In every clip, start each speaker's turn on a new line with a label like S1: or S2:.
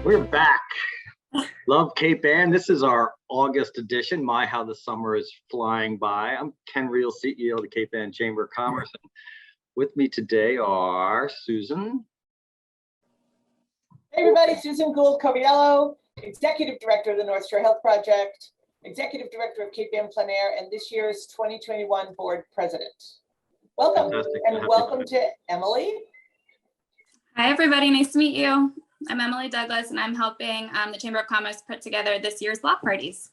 S1: We're back. Love Cape Ann. This is our August edition. My, how the summer is flying by. I'm Ken Riehl, CEO of the Cape Ann Chamber of Commerce. And with me today are Susan.
S2: Hey everybody, Susan Gould-Coviello, Executive Director of the North Shore Health Project, Executive Director of Cape Ann Plein Air, and this year's 2021 Board President. Welcome,
S1: Fantastic.
S2: and welcome to Emily.
S3: Hi everybody, nice to meet you. I'm Emily Douglas, and I'm helping the Chamber of Commerce put together this year's block parties.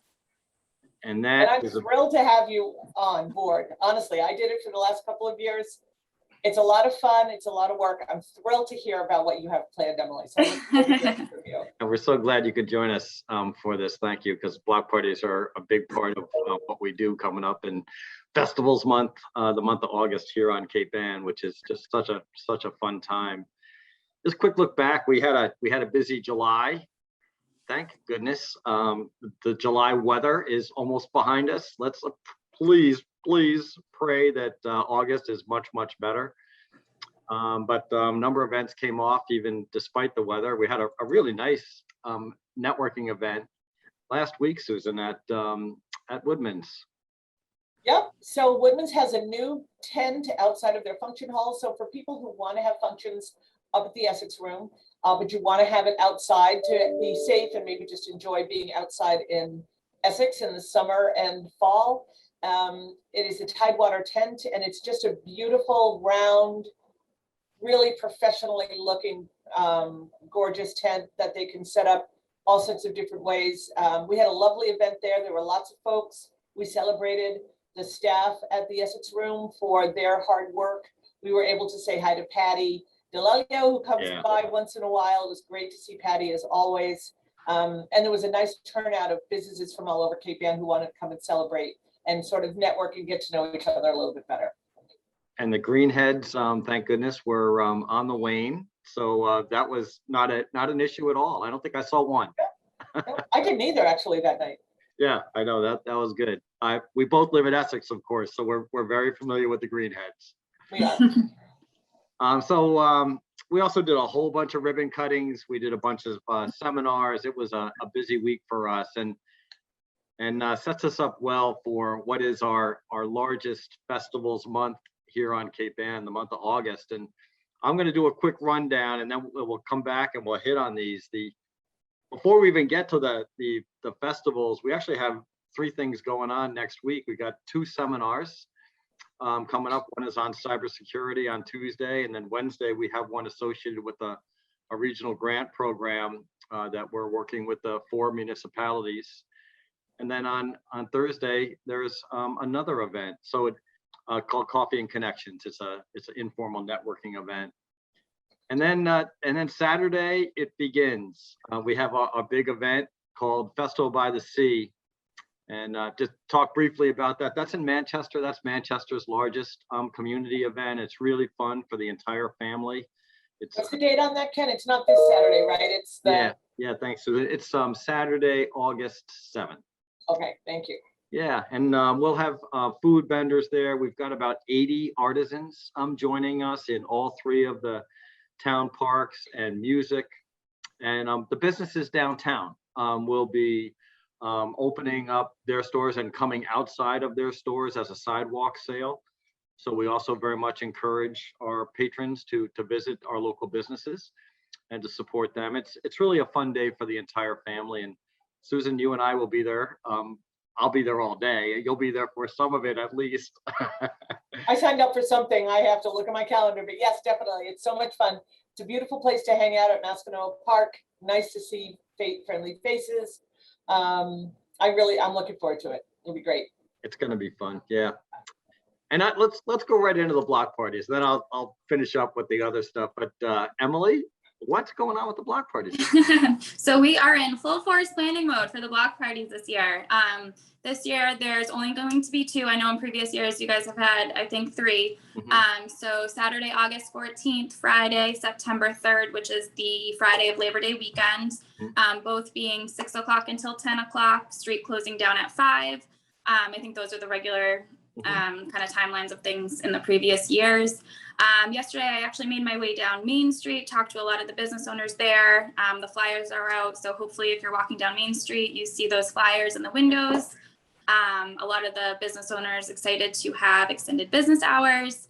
S1: And
S2: I'm thrilled to have you on board. Honestly, I did it for the last couple of years. It's a lot of fun. It's a lot of work. I'm thrilled to hear about what you have planned, Emily. So
S1: and we're so glad you could join us for this. Thank you, because block parties are a big part of what we do coming up in Festivals Month, the month of August here on Cape Ann, which is just such a fun time. Just a quick look back. We had a busy July. Thank goodness. The July weather is almost behind us. Let's please pray that August is much better. But a number of events came off even despite the weather. We had a really nice networking event last week, Susan, at Woodman's.
S2: Yep. So Woodman's has a new tent outside of their function hall. So for people who want to have functions up at the Essex Room, but you want to have it outside to be safe and maybe just enjoy being outside in Essex in the summer and fall. It is a Tidewater tent, and it's just a beautiful, round, really professionally looking, gorgeous tent that they can set up all sorts of different ways. We had a lovely event there. There were lots of folks. We celebrated the staff at the Essex Room for their hard work. We were able to say hi to Patty DeLelio, who comes by once in a while. It was great to see Patty as always. And there was a nice turnout of businesses from all over Cape Ann who wanted to come and celebrate and sort of network and get to know each other a little bit better.
S1: And the greenheads, thank goodness, were on the wane. So that was not an issue at all. I don't think I saw one.
S2: No, I didn't either, actually, that night.
S1: Yeah, I know that was good. We both live in Essex, of course, so we're very familiar with the greenheads.
S2: We are.
S1: We also did a whole bunch of ribbon cuttings. We did a bunch of seminars. It was a busy week for us, and sets us up well for what is our largest festivals month here on Cape Ann, the month of August. And I'm going to do a quick rundown, and then we'll come back and we'll hit on these. Before we even get to the festivals, we actually have 3 things going on next week. We got 2 seminars coming up. One is on cybersecurity on Tuesday, and then Wednesday we have one associated with a regional grant program that we're working with the 4 municipalities. And then on Thursday there's another event, so called Coffee and Connections. It's an informal networking event. And then Saturday it begins. We have a big event called Festival by the Sea. And just talk briefly about that. That's in Manchester. That's Manchester's largest community event. It's really fun for the entire family.
S2: What's the date on that, Ken? It's not this Saturday, right? It's the...
S1: Yeah, thanks. So it's Saturday, August 7th.
S2: Okay, thank you.
S1: Yeah, and we'll have food vendors there. We've got about 80 artisans joining us in all 3 of the town parks, and music. And the businesses downtown will be opening up their stores and coming outside of their stores as a sidewalk sale. So we also very much encourage our patrons to visit our local businesses and to support them. It's really a fun day for the entire family. And Susan, you and I will be there. I'll be there all day. You'll be there for some of it at least.
S2: I signed up for something. I have to look at my calendar, but yes, definitely. It's so much fun. It's a beautiful place to hang out at Mascano Park. Nice to see friendly faces. I'm looking forward to it. It'll be great.
S1: It's going to be fun. Yeah. And let's go right into the block parties. Then I'll finish up with the other stuff. But Emily, what's going on with the block parties?
S3: So we are in full force planning mode for the block parties this year. This year, there's only going to be 2. I know in previous years, you guys have had, I think, 3.
S1: Mm-hmm.
S3: So Saturday, August 14th, Friday, September 3rd, which is the Friday of Labor Day weekend, both being 6 o'clock until 10 o'clock, street closing down at 5. I think those are the regular kind of timelines of things in the previous years. Yesterday, I actually made my way down Main Street, talked to a lot of the business owners there. The flyers are out, so hopefully if you're walking down Main Street, you see those flyers in the windows. A lot of the business owners excited to have extended business hours,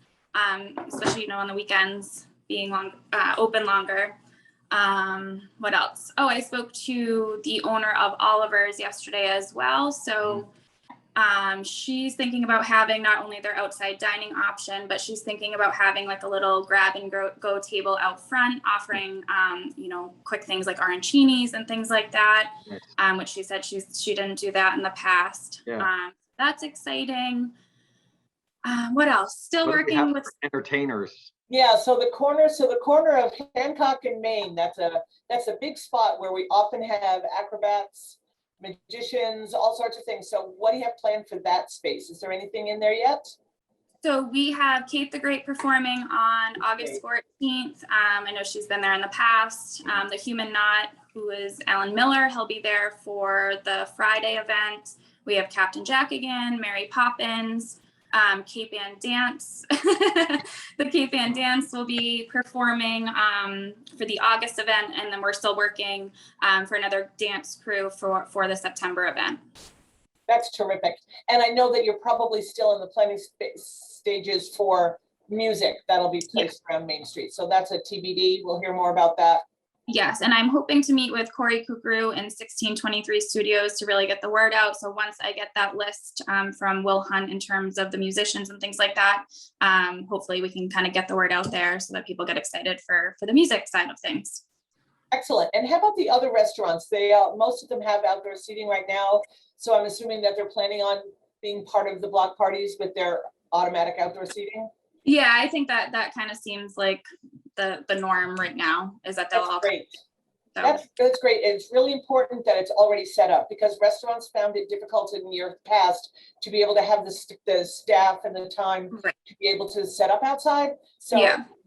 S3: especially, on the weekends being open longer. What else? Oh, I spoke to the owner of Oliver's yesterday as well. So she's thinking about having not only their outside dining option, but she's thinking about having like a little grab and go table out front, offering, quick things like arancinis and things like that,
S1: Nice.
S3: which she said she didn't do that in the past.
S1: Yeah.
S3: That's exciting. What else? Still
S1: What do we
S3: working
S1: have
S3: with
S1: for entertainers?
S2: Yeah, so the corner of Hancock and Main, that's a big spot where we often have acrobats, magicians, all sorts of things. So what do you have planned for that space? Is there anything in there yet?
S3: So we have Kate the Great performing on August 14th. I know she's been there in the past. The Human Knot, who is Alan Miller, he'll be there for the Friday event. We have Captain Jack again, Mary Poppins, Cape Ann Dance. The Cape Ann Dance will be performing for the August event, and then we're still working for another dance crew for the September event.
S2: That's terrific. And I know that you're probably still in the planning stages for music that'll be placed around Main Street. So that's a TBD. We'll hear more about that.
S3: Yes, and I'm hoping to meet with Corey Kukru in 1623 Studios to really get the word out. So once I get that list from Will Hunt in terms of the musicians and things like that, hopefully we can kind of get the word out there so that people get excited for the music side of things.
S2: Excellent. And how about the other restaurants? They most of them have outdoor seating right now. So I'm assuming that they're planning on being part of the block parties with their automatic outdoor seating.
S3: Yeah, I think that kind of seems like the norm right now, is that they'll all
S2: great.
S3: So.
S2: That's great. It's really important that it's already set up, because restaurants found it difficult in years past to be able to have the staff and the time to be able to set up outside. So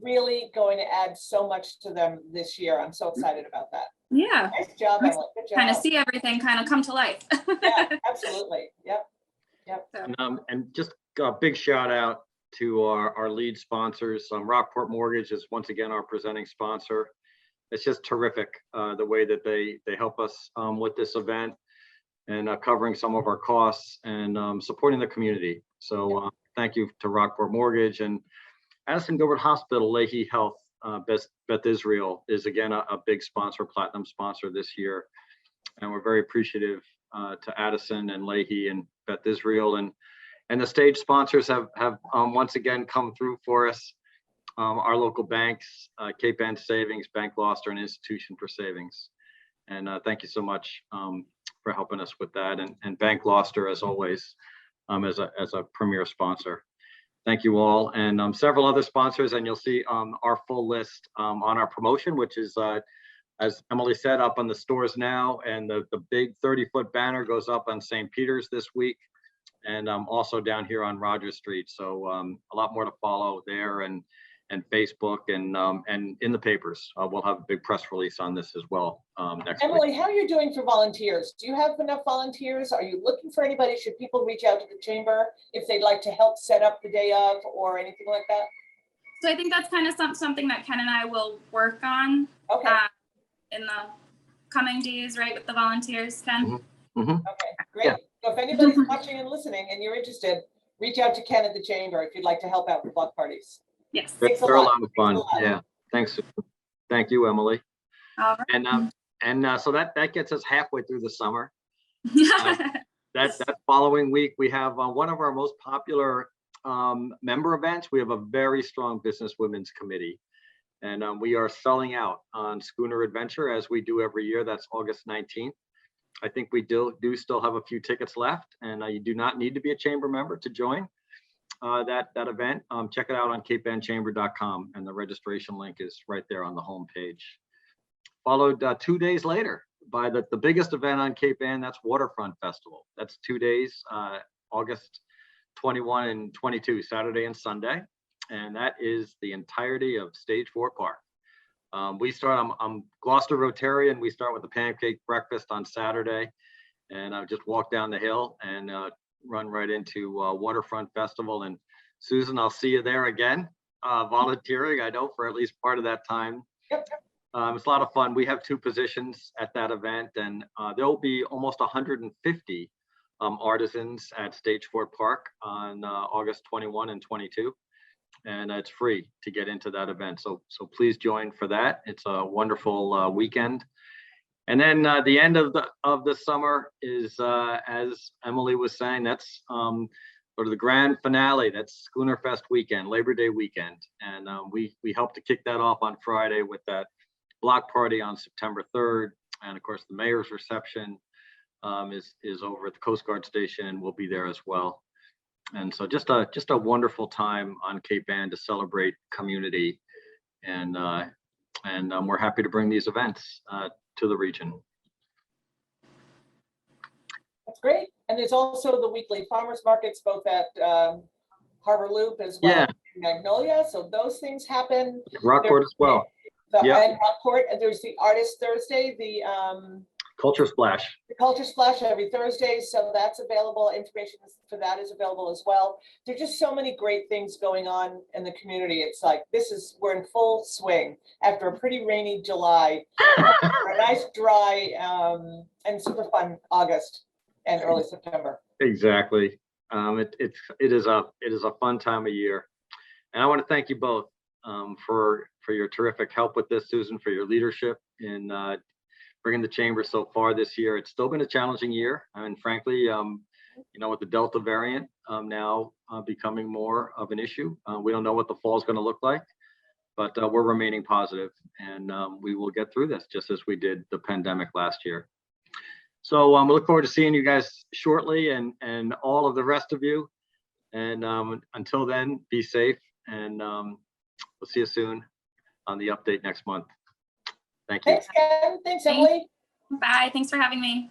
S2: really going to add so much to them this year. I'm so excited about that.
S3: Yeah.
S2: Nice job, Emily. Good job.
S3: Kind of see everything kind of come to life.
S2: Yeah, absolutely. Yep.
S3: So.
S1: And just a big shout out to our lead sponsors. Rockport Mortgage is once again our presenting sponsor. It's just terrific the way that they help us with this event and covering some of our costs and supporting the community. So thank you to Rockport Mortgage and Addison Gilbert Hospital. Leahy Health, Beth Israel is again a big sponsor, platinum sponsor this year, and we're very appreciative to Addison and Leahy and Beth Israel, and the stage sponsors have once again come through for us. Our local banks, Cape Ann Savings, Bank Gloucester, and Institution for Savings. And thank you so much for helping us with that. And Bank Gloucester, as always, as a premier sponsor. Thank you all. And several other sponsors, and you'll see our full list on our promotion, which is, as Emily said, up on the stores now. And the big 30-foot banner goes up on St. Peter's this week. And also down here on Rogers Street. So a lot more to follow there, and Facebook and in the papers. We'll have a big press release on this as well next week.
S2: Emily, how are you doing for volunteers? Do you have enough volunteers? Are you looking for anybody? Should people reach out to the chamber if they'd like to help set up the day of or anything like that?
S3: So I think that's kind of something that Ken and I will work on in the coming days, right, with the volunteers, Ken?
S1: Mm-hmm.
S2: Okay, great.
S1: Yeah.
S2: So if anybody's watching and listening and you're interested, reach out to Ken at the chamber if you'd like to help out with block parties.
S3: Yes.
S1: They're a lot of fun. Yeah. Thanks. Thank you, Emily.
S3: All right.
S1: And so that gets us halfway through the summer. That following week, we have one of our most popular member events. We have a very strong business women's committee, and we are selling out on Schooner Adventure as we do every year. That's August 19th. I think we do still have a few tickets left, and you do not need to be a chamber member to join that event. Check it out on capeannchamber.com, and the registration link is right there on the home page. Followed 2 days later by the biggest event on Cape Ann, that's Waterfront Festival. That's 2 days, August 21 and 22, Saturday and Sunday, and that is the entirety of Stage 4 Park. We start, I'm Gloucester Rotarian. We start with the pancake breakfast on Saturday, and I just walk down the hill and run right into Waterfront Festival. And Susan, I'll see you there again. volunteering, I know, for at least part of that time.
S2: Yep.
S1: It's a lot of fun. We have 2 positions at that event, and there'll be almost 150 artisans at Stageford Park on August 21 and 22. And it's free to get into that event. So please join for that. It's a wonderful weekend. And then the end of the summer is, as Emily was saying, that's sort of the grand finale. That's Schooner Fest weekend, Labor Day weekend. And we helped to kick that off on Friday with that block party on September 3rd. And of course, the mayor's reception is over at the Coast Guard Station, and we'll be there as well. And so just a wonderful time on Cape Ann to celebrate community. And we're happy to bring these events to the region.
S2: That's great. And there's also the weekly farmers markets, both at Harbor Loop as well as Magnolia. So those things happen.
S1: Rockport as well.
S2: And Rockport, and there's the Artist Thursday, the
S1: Culture Splash.
S2: The Culture Splash every Thursday, so that's available. Information for that is available as well. There's just so many great things going on in the community. It's like we're in full swing after a pretty rainy July, a nice dry and super fun August and early September.
S1: Exactly. It is a fun time of year, and I want to thank you both for your terrific help with this, Susan, for your leadership in bringing the chamber so far this year. It's still been a challenging year. I mean, frankly, with the Delta variant now becoming more of an issue, we don't know what the fall is going to look like, but we're remaining positive, and we will get through this just as we did the pandemic last year. So we look forward to seeing you guys shortly, and all of the rest of you. And until then, be safe, and we'll see you soon on the update next month. Thank you.
S2: Thanks, Ken. Thanks, Emily.
S3: Bye. Thanks for having me.